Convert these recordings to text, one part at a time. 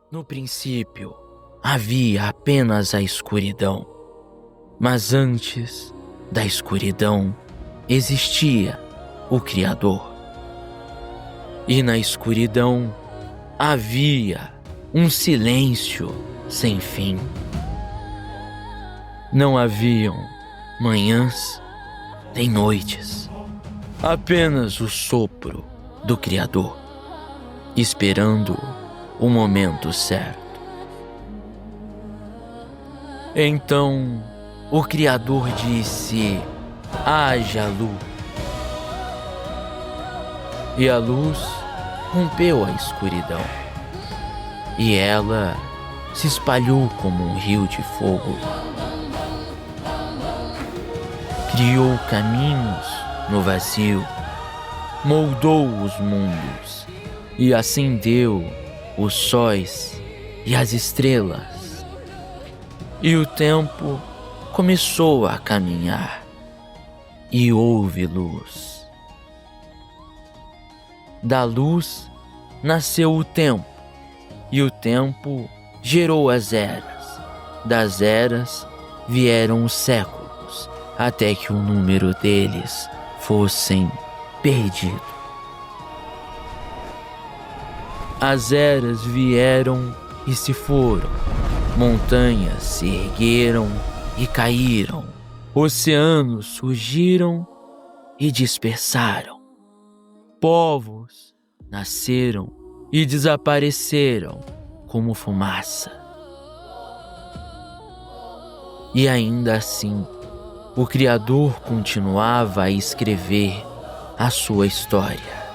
No princípio, havia apenas a escuridão, mas antes da escuridão existia o Criador. E na escuridão havia um silêncio sem fim. Não haviam manhãs nem noites, apenas o sopro do Criador, esperando o momento certo. Então o Criador disse: haja luz. E a luz rompeu a escuridão, e ela se espalhou como um rio de fogo. Criou caminhos no vazio, moldou os mundos e acendeu os sóis e as estrelas. E o tempo começou a caminhar e houve luz. Da luz nasceu o tempo, e o tempo gerou as eras. Das eras vieram os séculos, até que o número deles fossem perdido. As eras vieram e se foram, montanhas se ergueram e caíram, oceanos surgiram e dispersaram. Povos nasceram e desapareceram como fumaça. E ainda assim, o Criador continuava a escrever a sua história.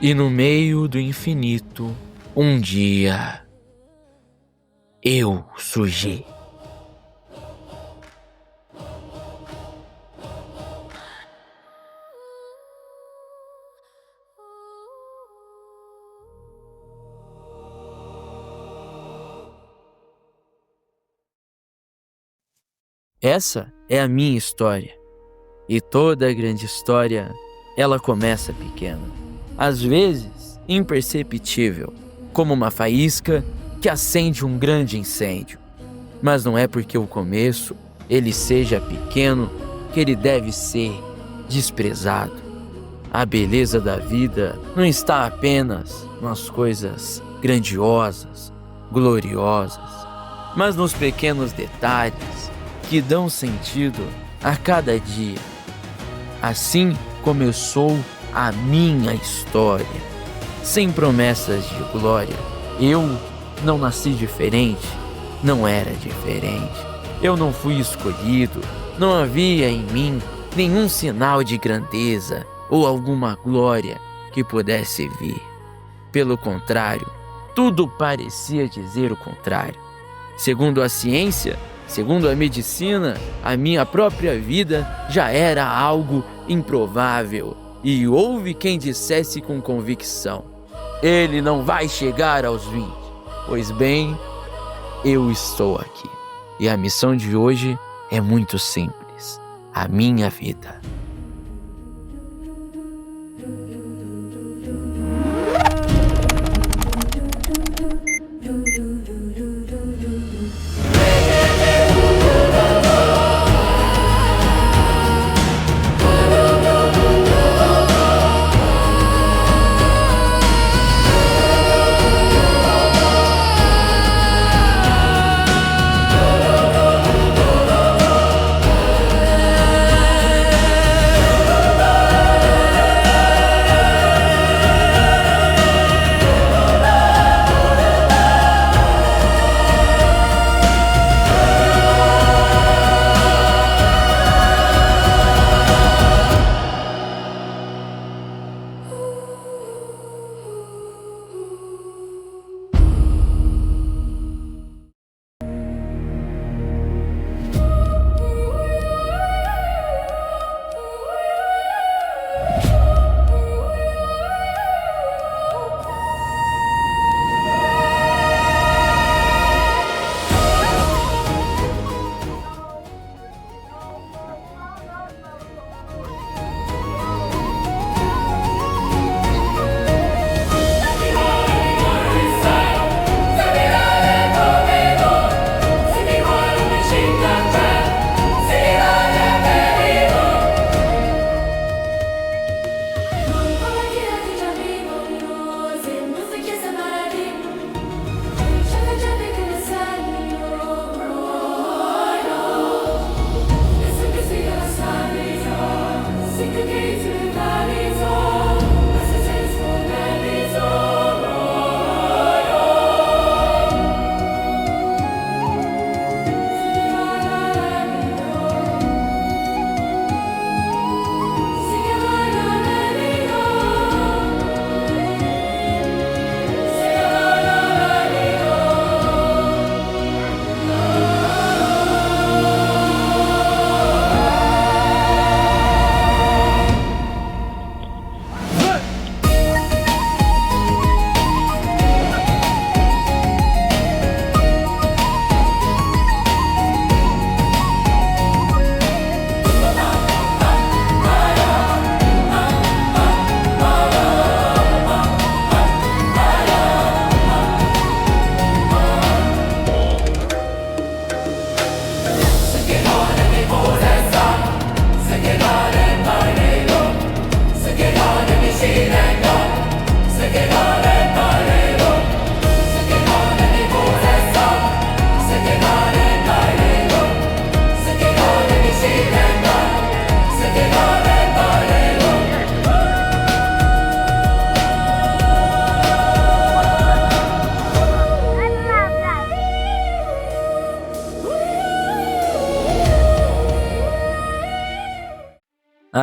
E no meio do infinito, um dia, eu surgi. Essa é a minha história. E toda grande história, ela começa pequena. Às vezes, imperceptível, como uma faísca que acende um grande incêndio. Mas não é porque o começo, ele seja pequeno, que ele deve ser desprezado. A beleza da vida não está apenas nas coisas grandiosas, gloriosas, mas nos pequenos detalhes que dão sentido a cada dia. Assim começou a minha história, sem promessas de glória. Eu não nasci diferente, não era diferente. Eu não fui escolhido, não havia em mim nenhum sinal de grandeza ou alguma glória que pudesse vir. Pelo contrário, tudo parecia dizer o contrário. Segundo a ciência, segundo a medicina, a minha própria vida já era algo improvável. E houve quem dissesse com convicção: ele não vai chegar aos 20. Pois bem, eu estou aqui. E a missão de hoje é muito simples: a minha vida.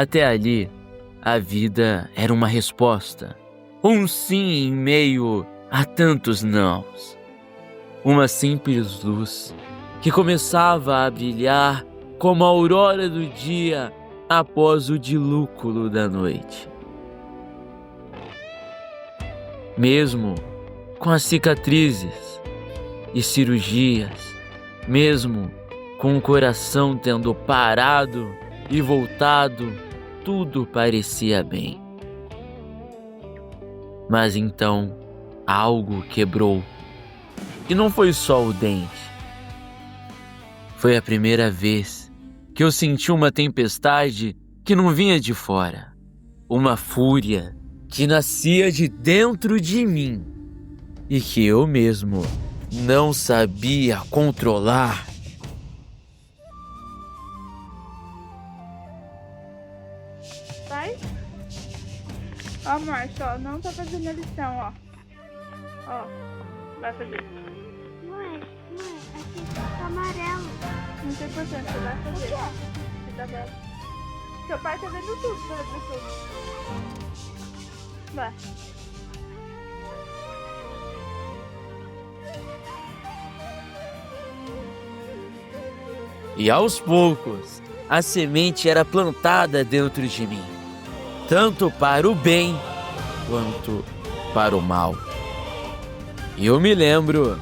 Até ali, a vida era uma resposta, um sim em meio a tantos nãos. Uma simples luz que começava a brilhar como a aurora do dia após o dilúculo da noite. Mesmo com as cicatrizes e cirurgias, mesmo com o coração tendo parado e voltado, tudo parecia bem. Mas então, algo quebrou. E não foi só o dente. Foi a primeira vez que eu senti uma tempestade que não vinha de fora. Uma fúria que nascia de dentro de mim e que eu mesmo não sabia controlar. Vai. Ó, Márcio, ó, não tá fazendo a lição, ó. Ó, vai fazer. Mãe, aqui tá amarelo. Não tem importância, vai fazer. Tá bom. Seu pai tá vendo tudo, tá vendo tudo. Vai. E aos poucos, a semente era plantada dentro de mim, tanto para o bem quanto para o mal. E eu me lembro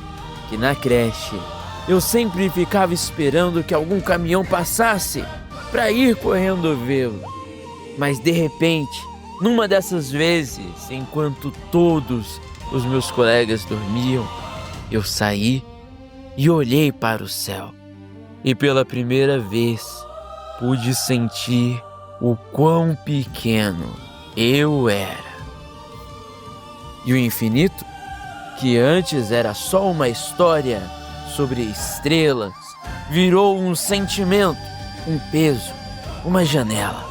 que na creche eu sempre ficava esperando que algum caminhão passasse para ir correndo vê-lo. Mas de repente, numa dessas vezes, enquanto todos os meus colegas dormiam, eu saí e olhei para o céu. E pela primeira vez pude sentir o quão pequeno eu era. E o infinito, que antes era só uma história sobre estrelas, virou um sentimento, um peso, uma janela.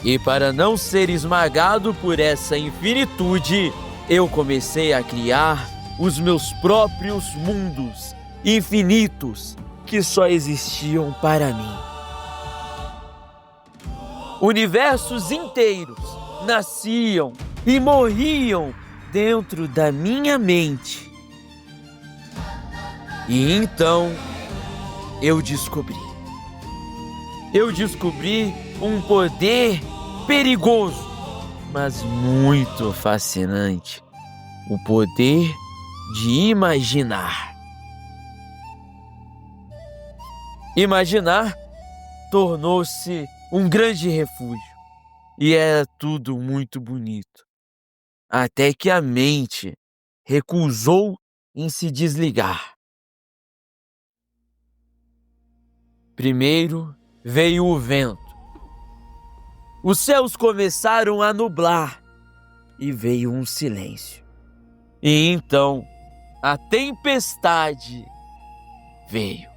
E para não ser esmagado por essa infinitude, eu comecei a criar os meus próprios mundos infinitos que só existiam para mim. Universos inteiros nasciam e morriam dentro da minha mente. E então eu descobri um poder perigoso, mas muito fascinante: o poder de imaginar. Imaginar tornou-se um grande refúgio e era tudo muito bonito, até que a mente recusou em se desligar. Primeiro veio o vento, os céus começaram a nublar e veio um silêncio. E então a tempestade veio.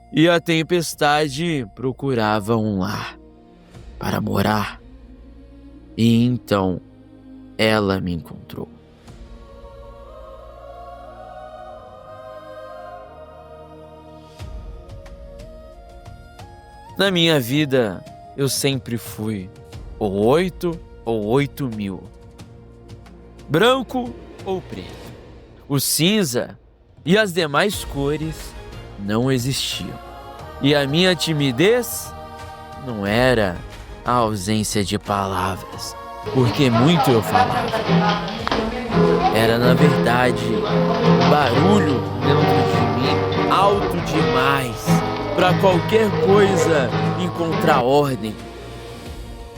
E a tempestade procurava um lar para morar. E então ela me encontrou. Na minha vida, eu sempre fui ou 8 ou 8.000. Branco ou preto. O cinza e as demais cores não existiam. E a minha timidez não era a ausência de palavras, porque muito eu falava. Era, na verdade, um barulho dentro de mim, alto demais, para qualquer coisa encontrar ordem.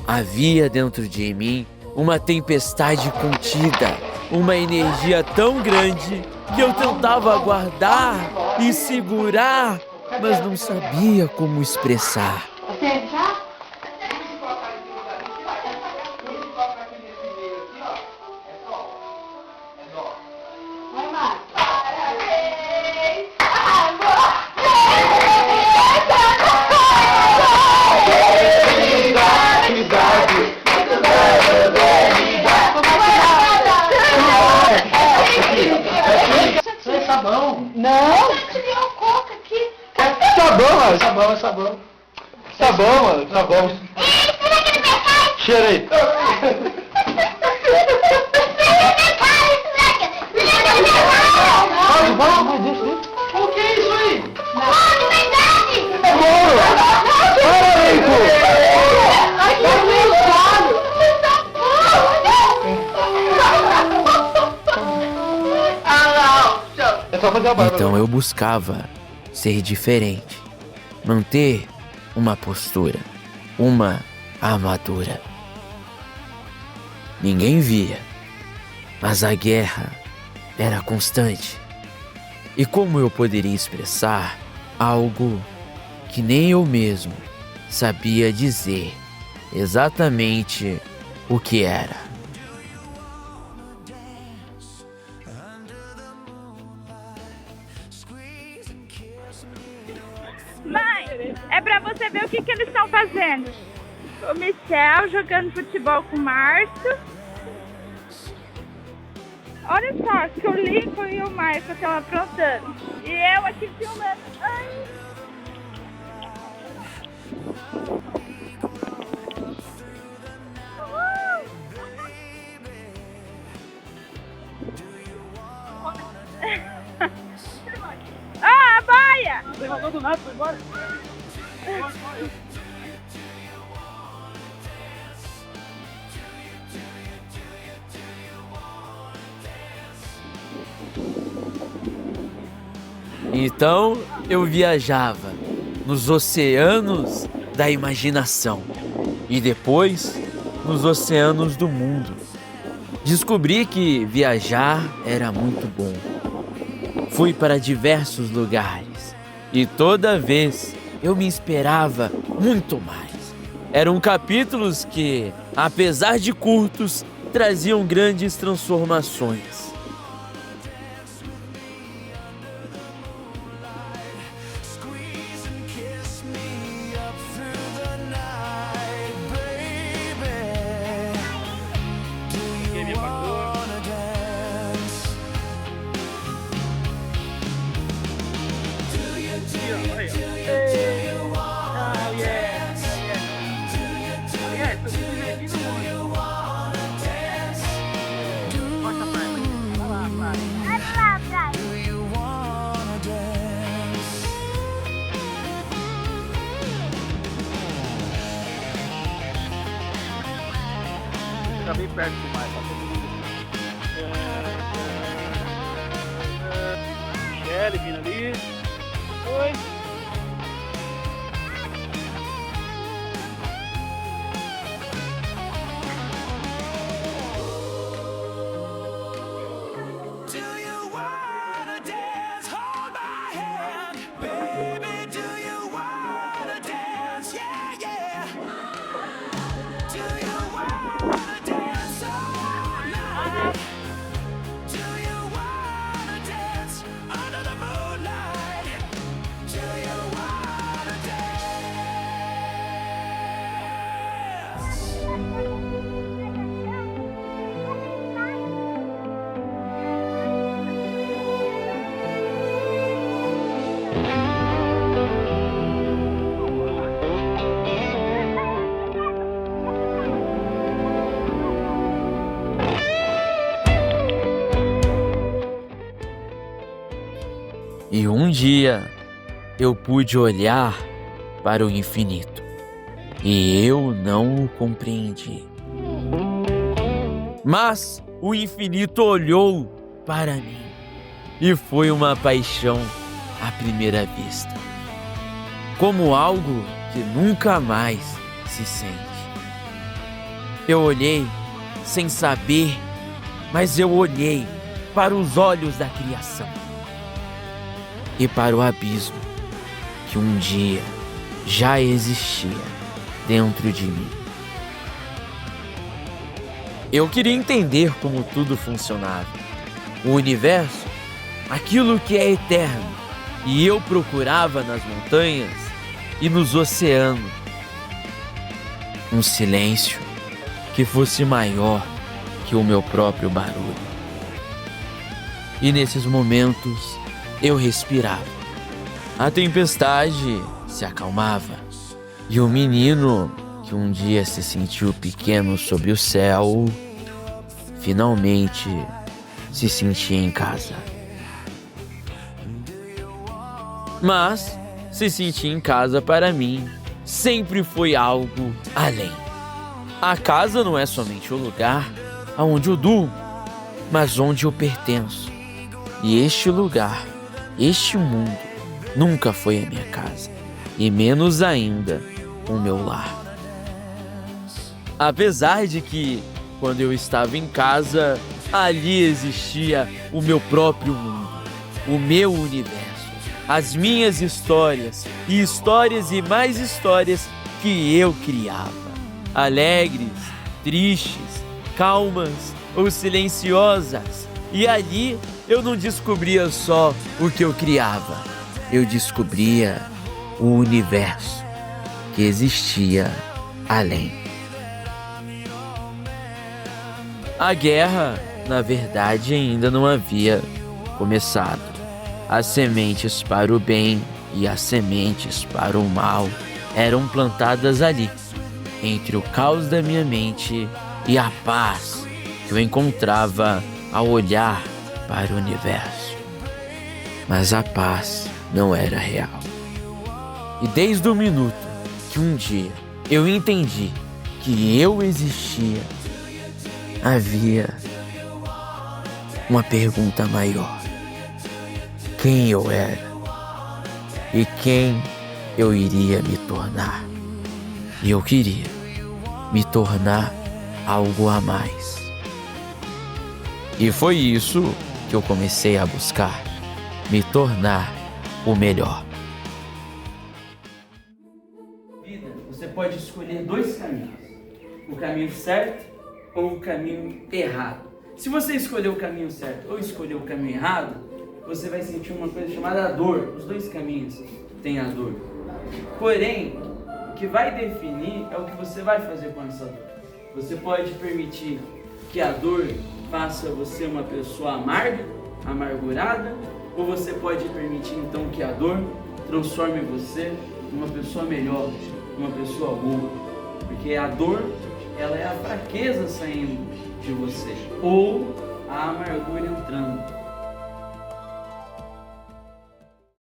Havia dentro de mim uma tempestade contida, uma energia tão grande que eu tentava guardar e segurar, mas não sabia como expressar. Não! É sabão. Tá bom, mano, tá bom. Cheira aí. Vai, deixa. O que é isso aí? É bolo! Para, é só fazer a barba. Então eu buscava ser diferente, manter uma postura, uma armadura. Ninguém via, mas a guerra era constante. E como eu poderia expressar algo que nem eu mesmo sabia dizer exatamente o que era? Mãe, é pra você ver o que eles estão fazendo. O Michel jogando futebol com o Márcio. Olha só, que o Lincoln e o Márcio estão aprontando. E eu aqui filmando. Ai. Ah, a baia! Não levantou do nada, foi embora. Então eu viajava nos oceanos da imaginação e depois nos oceanos do mundo. Descobri que viajar era muito bom. Fui para diversos lugares e toda vez eu me esperava muito mais. Eram capítulos que, apesar de curtos, traziam grandes transformações. Fica bem perto demais, tá todo mundo. Michele vindo ali. Oi. E um dia eu pude olhar para o infinito e eu não o compreendi. Mas o infinito olhou para mim e foi uma paixão à primeira vista, como algo que nunca mais se sente. Eu olhei sem saber, mas eu olhei para os olhos da criação e para o abismo que um dia já existia dentro de mim. Eu queria entender como tudo funcionava. O universo, aquilo que é eterno, e eu procurava nas montanhas e nos oceanos um silêncio que fosse maior que o meu próprio barulho. E nesses momentos eu respirava. A tempestade se acalmava E o menino que um dia se sentiu pequeno sob o céu, finalmente se sentia em casa. Mas se sentir em casa para mim sempre foi algo além. A casa não é somente o lugar aonde eu durmo, mas onde eu pertenço. E este lugar, este mundo, nunca foi a minha casa, e menos ainda o meu lar. Apesar de que, quando eu estava em casa, ali existia o meu próprio mundo, o meu universo, as minhas histórias e mais histórias que eu criava. Alegres, tristes, calmas ou silenciosas. E ali eu não descobria só o que eu criava, eu descobria o universo que existia além. A guerra, na verdade, ainda não havia começado. As sementes para o bem e as sementes para o mal eram plantadas ali, entre o caos da minha mente e a paz que eu encontrava ao olhar para o universo. Mas a paz não era real. E desde o minuto que um dia eu entendi que eu existia, havia uma pergunta maior: quem eu era e quem eu iria me tornar. E eu queria me tornar algo a mais. E foi isso que eu comecei a buscar, me tornar o melhor. Vida, você pode escolher dois caminhos: o caminho certo ou o caminho errado. Se você escolher o caminho certo ou escolher o caminho errado, você vai sentir uma coisa chamada dor. Os dois caminhos têm a dor. Porém, o que vai definir é o que você vai fazer com essa dor. Você pode permitir que a dor faça você uma pessoa amarga, amargurada, ou você pode permitir então que a dor transforme você numa pessoa melhor, uma pessoa boa. Porque a dor, ela é a fraqueza saindo de você, ou a amargura entrando.